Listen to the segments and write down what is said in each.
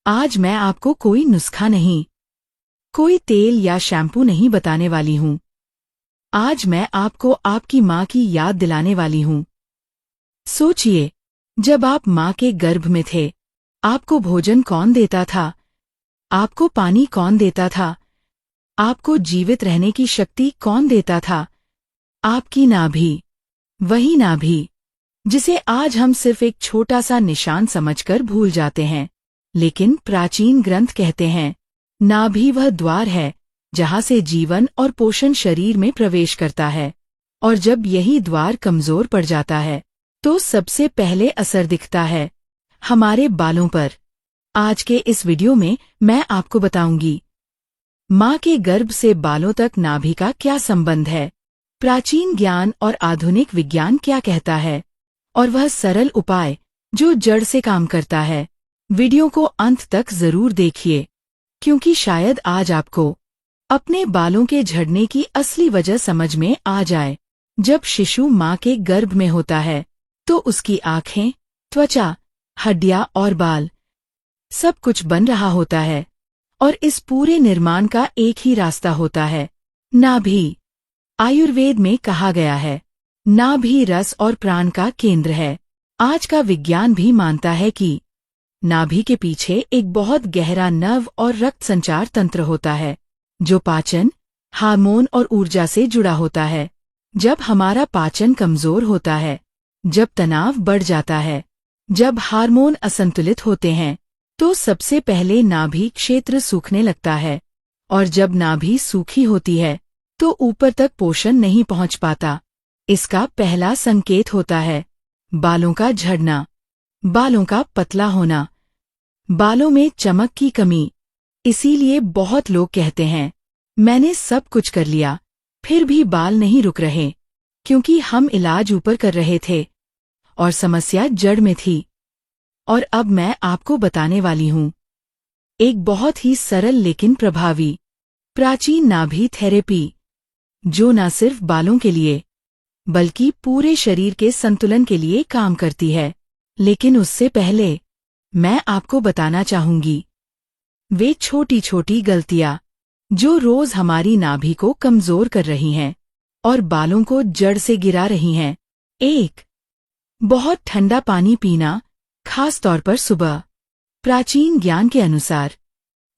आज मैं आपको कोई नुस्खा नहीं, कोई तेल या शैम्पू नहीं बताने वाली हूँ। आज मैं आपको आपकी माँ की याद दिलाने वाली हूँ। सोचिए, जब आप माँ के गर्भ में थे, आपको भोजन कौन देता था? आपको पानी कौन देता था? आपको जीवित रहने की शक्ति कौन देता था? आपकी नाभि। वही नाभि, जिसे आज हम सिर्फ एक छोटा सा निशान समझकर भूल जाते हैं। लेकिन प्राचीन ग्रंथ कहते हैं, नाभि वह द्वार है जहाँ से जीवन और पोषण शरीर में प्रवेश करता है। और जब यही द्वार कमजोर पड़ जाता है, तो सबसे पहले असर दिखता है हमारे बालों पर। आज के इस वीडियो में मैं आपको बताऊंगी, माँ के गर्भ से बालों तक नाभि का क्या संबंध है, प्राचीन ज्ञान और आधुनिक विज्ञान क्या कहता है, और वह सरल उपाय जो जड़ से काम करता है। वीडियो को अंत तक जरूर देखिए, क्योंकि शायद आज आपको अपने बालों के झड़ने की असली वजह समझ में आ जाए। जब शिशु माँ के गर्भ में होता है, तो उसकी आँखें, त्वचा, हड्डियाँ और बाल सब कुछ बन रहा होता है। और इस पूरे निर्माण का एक ही रास्ता होता है, नाभि। आयुर्वेद में कहा गया है, नाभि रस और प्राण का केंद्र है। आज का विज्ञान भी मानता है कि नाभि के पीछे एक बहुत गहरा नर्व और रक्त संचार तंत्र होता है, जो पाचन, हार्मोन और ऊर्जा से जुड़ा होता है। जब हमारा पाचन कमजोर होता है, जब तनाव बढ़ जाता है, जब हार्मोन असंतुलित होते हैं, तो सबसे पहले नाभि क्षेत्र सूखने लगता है। और जब नाभि सूखी होती है, तो ऊपर तक पोषण नहीं पहुंच पाता। इसका पहला संकेत होता है बालों का झड़ना, बालों का पतला होना, बालों में चमक की कमी। इसीलिए बहुत लोग कहते हैं, मैंने सब कुछ कर लिया, फिर भी बाल नहीं रुक रहे, क्योंकि हम इलाज ऊपर कर रहे थे और समस्या जड़ में थी। और अब मैं आपको बताने वाली हूँ एक बहुत ही सरल लेकिन प्रभावी प्राचीन नाभि थेरेपी, जो न सिर्फ बालों के लिए बल्कि पूरे शरीर के संतुलन के लिए काम करती है। लेकिन उससे पहले मैं आपको बताना चाहूंगी वे छोटी छोटी गलतियां जो रोज हमारी नाभि को कमजोर कर रही हैं और बालों को जड़ से गिरा रही हैं। 1. बहुत ठंडा पानी पीना, खास तौर पर सुबह। प्राचीन ज्ञान के अनुसार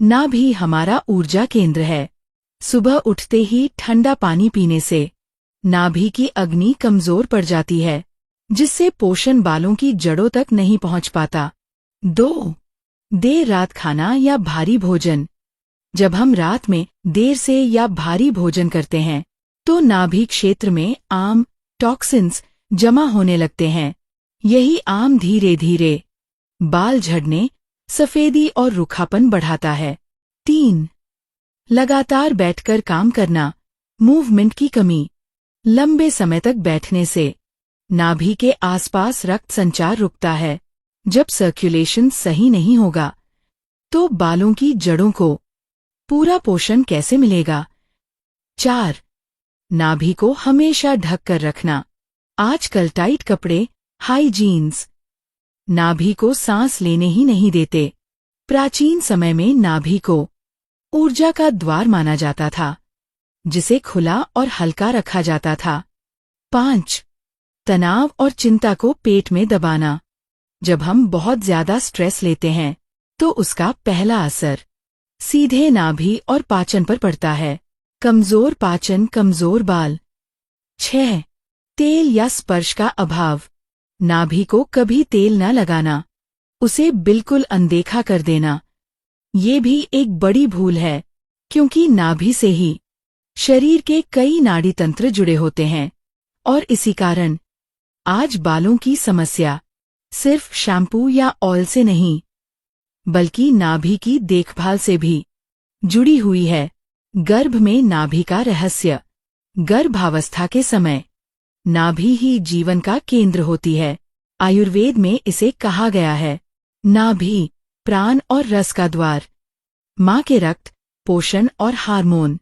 नाभि हमारा ऊर्जा केंद्र है। सुबह उठते ही ठंडा पानी पीने से नाभि की अग्नि कमजोर पड़ जाती है, जिससे पोषण बालों की जड़ों तक नहीं पहुंच पाता। 2. देर रात खाना या भारी भोजन। जब हम रात में देर से या भारी भोजन करते हैं, तो नाभि क्षेत्र में आम टॉक्सिन्स जमा होने लगते हैं। यही आम धीरे धीरे बाल झड़ने, सफेदी और रूखापन बढ़ाता है। 3. लगातार बैठकर काम करना, मूवमेंट की कमी। लंबे समय तक बैठने से नाभि के आसपास रक्त संचार रुकता है। जब सर्कुलेशन सही नहीं होगा, तो बालों की जड़ों को पूरा पोषण कैसे मिलेगा? 4. नाभि को हमेशा ढक कर रखना। आजकल टाइट कपड़े, हाई जीन्स नाभि को सांस लेने ही नहीं देते। प्राचीन समय में नाभि को ऊर्जा का द्वार माना जाता था, जिसे खुला और हल्का रखा जाता था। 5. तनाव और चिंता को पेट में दबाना। जब हम बहुत ज्यादा स्ट्रेस लेते हैं, तो उसका पहला असर सीधे नाभि और पाचन पर पड़ता है। कमजोर पाचन, कमजोर बाल। 6. तेल या स्पर्श का अभाव। नाभि को कभी तेल न लगाना, उसे बिल्कुल अनदेखा कर देना। ये भी एक बड़ी भूल है, क्योंकि नाभि से ही शरीर के कई नाड़ी तंत्र जुड़े होते हैं। और इसी कारण आज बालों की समस्या सिर्फ शैम्पू या ऑयल से नहीं, बल्कि नाभि की देखभाल से भी जुड़ी हुई है। गर्भ में नाभि का रहस्य। गर्भावस्था के समय नाभि ही जीवन का केंद्र होती है। आयुर्वेद में इसे कहा गया है, नाभि प्राण और रस का द्वार। माँ के रक्त, पोषण और हार्मोन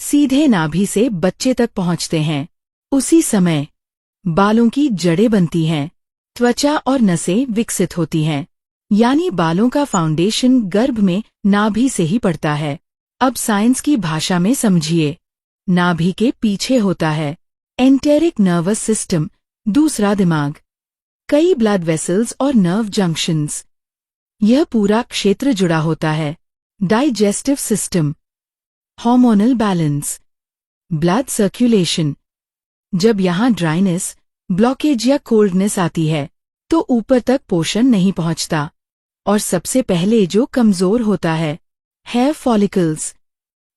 सीधे नाभि से बच्चे तक पहुँचते हैं। उसी समय बालों की जड़ें बनती हैं, त्वचा और नसें विकसित होती हैं। यानी बालों का फाउंडेशन गर्भ में नाभि से ही पड़ता है। अब साइंस की भाषा में समझिए। नाभि के पीछे होता है एंटेरिक नर्वस सिस्टम, दूसरा दिमाग, कई ब्लड वेसल्स और नर्व जंक्शंस। यह पूरा क्षेत्र जुड़ा होता है। Digestive system, hormonal balance, blood circulation. जब यहाँ ड्राइनेस, ब्लॉकेज या कोल्डनेस आती है तो ऊपर तक पोषण नहीं पहुँचता और सबसे पहले जो कमजोर होता है हेयर फॉलिकल्स।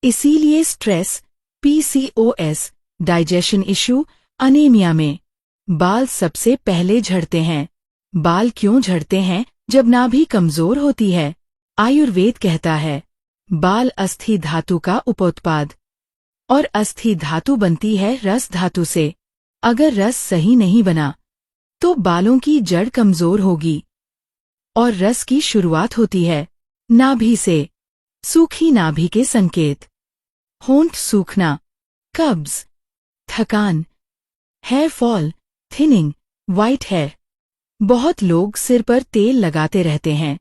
इसीलिए stress, PCOS, digestion issue, anaemia में बाल सबसे पहले झड़ते हैं। बाल क्यों झड़ते हैं जब नाभि कमजोर होती है? आयुर्वेद कहता है बाल अस्थि धातु का उपोत्पाद और अस्थि धातु बनती है रस धातु से। अगर रस सही नहीं बना तो बालों की जड़ कमजोर होगी और रस की शुरुआत होती है नाभि से। सूखी नाभि के संकेत: होंठ सूखना, कब्ज, थकान, hair fall, thinning, white hair. बहुत लोग सिर पर तेल लगाते रहते हैं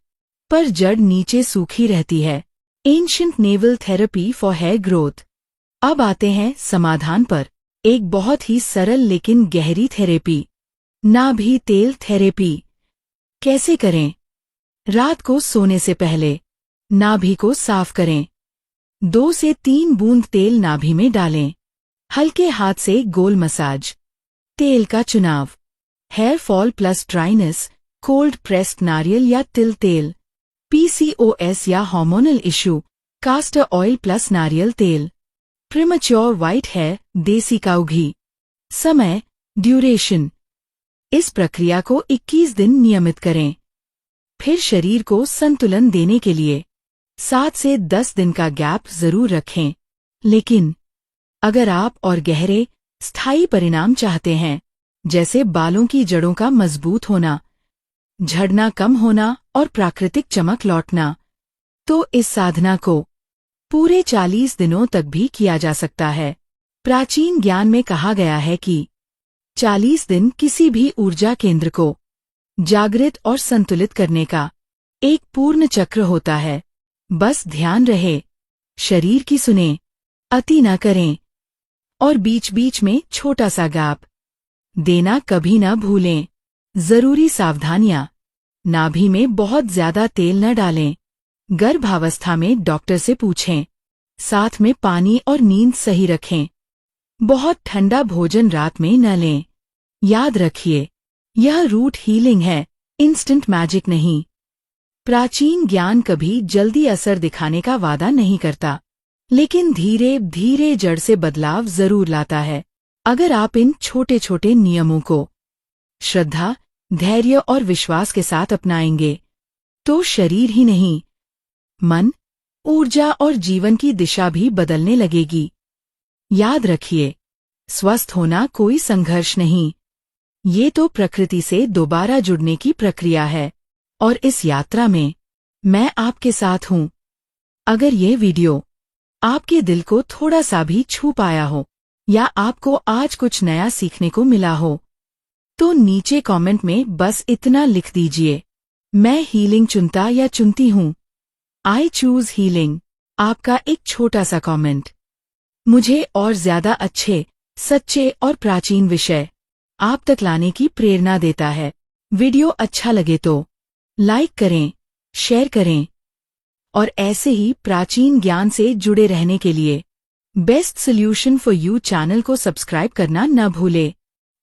पर जड़ नीचे सूखी रहती है। Ancient navel therapy for hair growth. अब आते हैं समाधान पर। एक बहुत ही सरल लेकिन गहरी थेरेपी, नाभि तेल थेरेपी। कैसे करें? रात को सोने से पहले नाभि को साफ करें। 2 से 3 बूंद तेल नाभि में डालें। हल्के हाथ से गोल मसाज। तेल का चुनाव: hair fall plus dryness, cold pressed नारियल या तिल तेल। PCOS या hormonal issue, castor oil plus नारियल तेल। प्रीमैच्योर व्हाइट हेयर, देसी काऊ घी। समय, ड्यूरेशन: इस प्रक्रिया को 21 दिन नियमित करें। फिर शरीर को संतुलन देने के लिए 7 से 10 दिन का गैप जरूर रखें। लेकिन अगर आप और गहरे, स्थायी परिणाम चाहते हैं, जैसे बालों की जड़ों का मजबूत होना, झड़ना कम होना और प्राकृतिक चमक लौटना, तो इस साधना को पूरे 40 दिनों तक भी किया जा सकता है। प्राचीन ज्ञान में कहा गया है कि 40 दिन किसी भी ऊर्जा केंद्र को जागृत और संतुलित करने का एक पूर्ण चक्र होता है। बस ध्यान रहे, शरीर की सुने, अति न करें और बीच बीच में छोटा सा गैप देना कभी न भूलें। जरूरी सावधानियां: नाभि में बहुत ज्यादा तेल न डालें। गर्भावस्था में डॉक्टर से पूछें। साथ में पानी और नींद सही रखें। बहुत ठंडा भोजन रात में न लें। याद रखिए, यह रूट हीलिंग है, इंस्टेंट मैजिक नहीं। प्राचीन ज्ञान कभी जल्दी असर दिखाने का वादा नहीं करता, लेकिन धीरे धीरे जड़ से बदलाव जरूर लाता है। अगर आप इन छोटे छोटे नियमों को श्रद्धा, धैर्य और विश्वास के साथ अपनाएंगे, तो शरीर ही नहीं, मन, ऊर्जा और जीवन की दिशा भी बदलने लगेगी। याद रखिए, स्वस्थ होना कोई संघर्ष नहीं, ये तो प्रकृति से दोबारा जुड़ने की प्रक्रिया है और इस यात्रा में मैं आपके साथ हूँ। अगर ये वीडियो आपके दिल को थोड़ा सा भी छू पाया हो या आपको आज कुछ नया सीखने को मिला हो, तो नीचे कमेंट में बस इतना लिख दीजिए, मैं हीलिंग चुनता या चुनती हूँ। I choose healing. आपका एक छोटा सा कमेंट मुझे और ज्यादा अच्छे, सच्चे और प्राचीन विषय आप तक लाने की प्रेरणा देता है। वीडियो अच्छा लगे तो लाइक करें, शेयर करें और ऐसे ही प्राचीन ज्ञान से जुड़े रहने के लिए best solution for you channel को सब्सक्राइब करना न भूलें।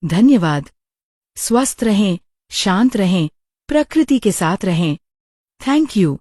धन्यवाद। स्वस्थ रहें, शांत रहें, प्रकृति के साथ रहें। Thank you.